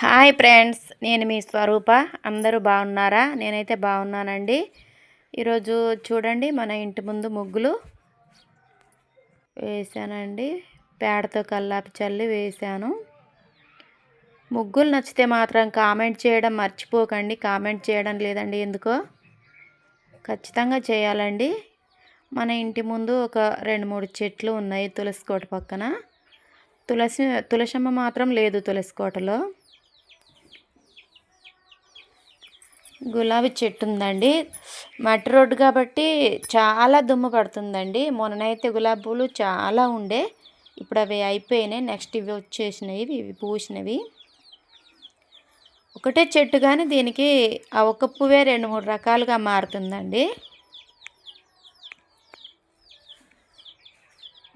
Hi friends, నేను మీ స్వరూప. అందరూ బాగున్నారా? నేనైతే బాగున్నానండి. ఈరోజు చూడండి, మన ఇంటి ముందు ముగ్గులు వేసానండి. పేడతో కల్లాపి చల్లి వేసాను. ముగ్గులు నచ్చితే మాత్రం కామెంట్ చేయడం మర్చిపోకండి. కామెంట్ చేయడం లేదండి ఎందుకో, ఖచ్చితంగా చేయాలండి. మన ఇంటి ముందు ఒక 2-3 చెట్లు ఉన్నాయి. తులసి కోట పక్కన తులసమ్మ మాత్రం లేదు. తులసి కోటలో గులాబీ చెట్టు ఉందండి. మట్టి రోడ్డు కాబట్టి చాలా దుమ్ము పడుతుందండి. మొన్ననైతే గులాబీ పూలు చాలా ఉండే, ఇప్పుడు అవి అయిపోయినాయి. నెక్స్ట్ ఇవి వచ్చేసినవి, ఇవి పూసినవి. ఒకటే చెట్టు కానీ దీనికి ఆ ఒక్క పువ్వే 2-3 రకాలుగా మారుతుందండి.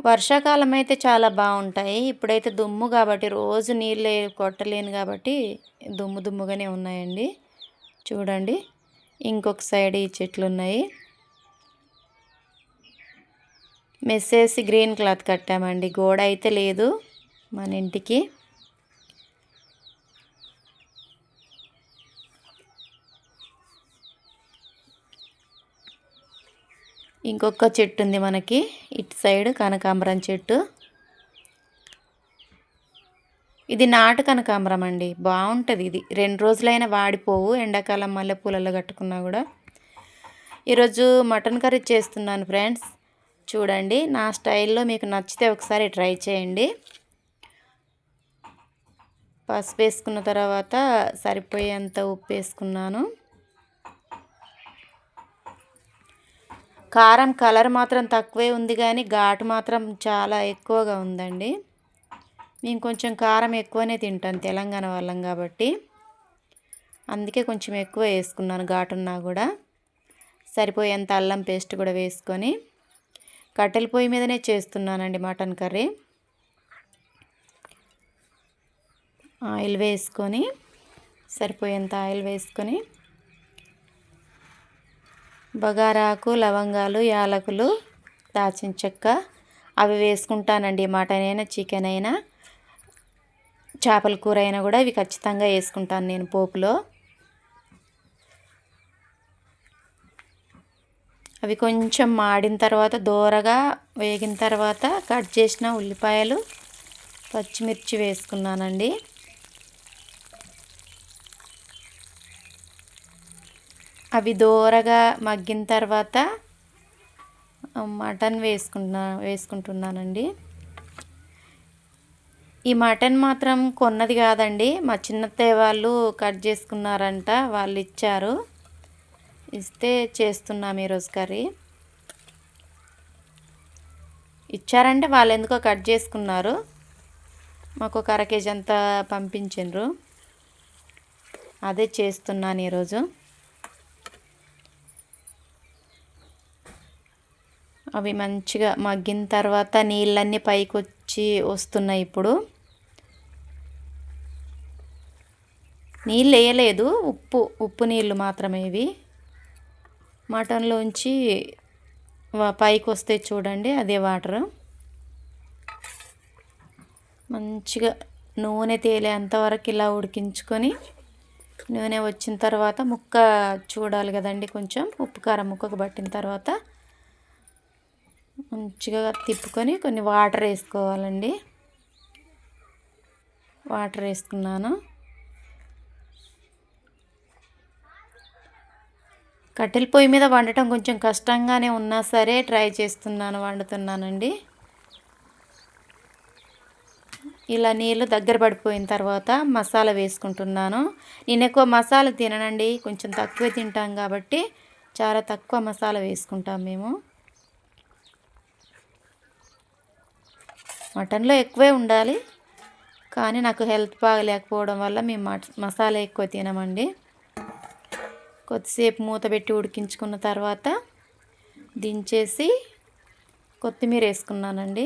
వర్షాకాలం అయితే చాలా బాగుంటాయి. ఇప్పుడైతే దుమ్ము కాబట్టి రోజు నీళ్ళు కొట్టలేను కాబట్టి దుమ్ముగానే ఉన్నాయండి. చూడండి, ఇంకొక సైడ్ ఈ చెట్లు ఉన్నాయి. మెస్సేసి గ్రీన్ క్లాత్ కట్టామండి. గోడ అయితే లేదు మన ఇంటికి. ఇంకొక చెట్టు ఉంది మనకి ఇటు సైడ్, కనకాంబరం చెట్టు. ఇది నాటు కనకాంబరం అండి, బాగుంటుంది. ఇది 2 రోజులైనా వాడిపోవు. ఎండాకాలం మల్లెపూలలో కట్టుకున్నా కూడా. ఈరోజు మటన్ కర్రీ చేస్తున్నాను ఫ్రెండ్స్. చూడండి, నా స్టైల్లో మీకు నచ్చితే ఒకసారి ట్రై చేయండి. పసుపు వేసుకున్న తర్వాత సరిపోయేంత ఉప్పు వేసుకున్నాను. కారం కలర్ మాత్రం తక్కువే ఉంది కానీ ఘాటు మాత్రం చాలా ఎక్కువగా ఉందండి. నేను కొంచెం కారం ఎక్కువనే తింటాను, తెలంగాణ వాళ్ళం కాబట్టి అందుకే కొంచెం ఎక్కువ వేసుకున్నాను ఘాటున్నా కూడా. సరిపోయేంత అల్లం పేస్ట్ కూడా వేసుకొని కట్టెల పొయ్యి మీదనే చేస్తున్నానండి మటన్ కర్రీ. ఆయిల్ వేసుకొని, సరిపోయేంత ఆయిల్ వేసుకొని బగారాకు, లవంగాలు, యాలకులు, దాచిన చెక్క అవి వేసుకుంటానండి. మటన్ అయినా చికెన్ అయినా చేపల కూర అయినా కూడా ఇవి ఖచ్చితంగా వేసుకుంటాను నేను పోపులో. అవి కొంచెం మాడిన తర్వాత, దోరగా వేగిన తర్వాత కట్ చేసిన ఉల్లిపాయలు, పచ్చిమిర్చి వేసుకున్నానండి. అవి దోరగా మగ్గిన తర్వాత మటన్ వేసుకుంటున్నానండి. ఈ మటన్ మాత్రం కొన్నది కాదండి, మా చిన్నత్తయ్య వాళ్ళు కట్ చేసుకున్నారంట, వాళ్ళు ఇచ్చారు. ఇస్తే చేస్తున్నాం ఈరోజు కర్రీ. ఇచ్చారంటే వాళ్ళు ఎందుకో కట్ చేసుకున్నారు. మాకు ఒక 1/2 కేజీ అంతా పంపించిండ్రు. అదే చేస్తున్నాను ఈరోజు. అవి మంచిగా మగ్గిన తర్వాత నీళ్ళన్నీ పైకి వస్తున్నాయి. ఇప్పుడు నీళ్ళు వేయలేదు, ఉప్పు నీళ్ళు మాత్రమే. ఇవి మటన్లోంచి పైకి వస్తే చూడండి, అదే వాటర్. మంచిగా నూనె తేలేంతవరకు ఇలా ఉడికించుకొని, నూనె వచ్చిన తర్వాత ముక్క చూడాలి కదండి, కొంచెం ఉప్పు కారం ముక్కకు పట్టిన తర్వాత మంచిగా తిప్పుకొని కొన్ని వాటర్ వేసుకోవాలండి. వాటర్ వేసుకున్నాను. కట్టెల పొయ్యి మీద వండటం కొంచెం కష్టంగానే ఉన్నా సరే వండుతున్నానండి. ఇలా నీళ్ళు దగ్గర పడిపోయిన తర్వాత మసాలా వేసుకుంటున్నాను. నేను ఎక్కువ మసాలా తిననండి, కొంచెం తక్కువే తింటాం కాబట్టి చాలా తక్కువ మసాలా వేసుకుంటాం మేము. మటన్లో ఎక్కువే ఉండాలి, కానీ నాకు హెల్త్ బాగలేకపోవడం వల్ల మేము మసాలా ఎక్కువ తినమండి. కొద్దిసేపు మూత పెట్టి ఉడికించుకున్న తర్వాత దించేసి కొత్తిమీర వేసుకున్నానండి.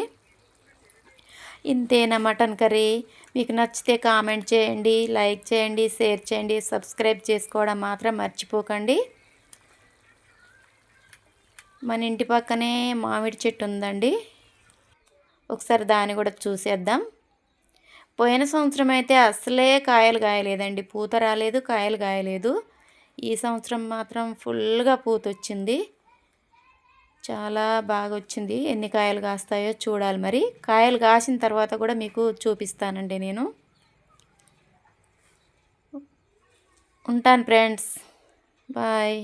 ఇంతేనా మటన్ కర్రీ. మీకు నచ్చితే కామెంట్ చేయండి, లైక్ చేయండి, షేర్ చేయండి, సబ్స్క్రైబ్ చేసుకోవడం మాత్రం మర్చిపోకండి. మన ఇంటి పక్కనే మామిడి చెట్టు ఉందండి, ఒకసారి దాన్ని కూడా చూసేద్దాం. పోయిన సంవత్సరం అయితే అస్సలే కాయలు కాయలేదండి. పూత రాలేదు, కాయలు కాయలేదు. ఈ సంవత్సరం మాత్రం ఫుల్‌గా పూతొచ్చింది. చాలా బాగొచ్చింది. ఎన్ని కాయలు కాస్తాయో చూడాలి మరి. కాయలు కాసిన తర్వాత కూడా మీకు చూపిస్తానండి నేను. ఉంటాను ఫ్రెండ్స్. బాయ్.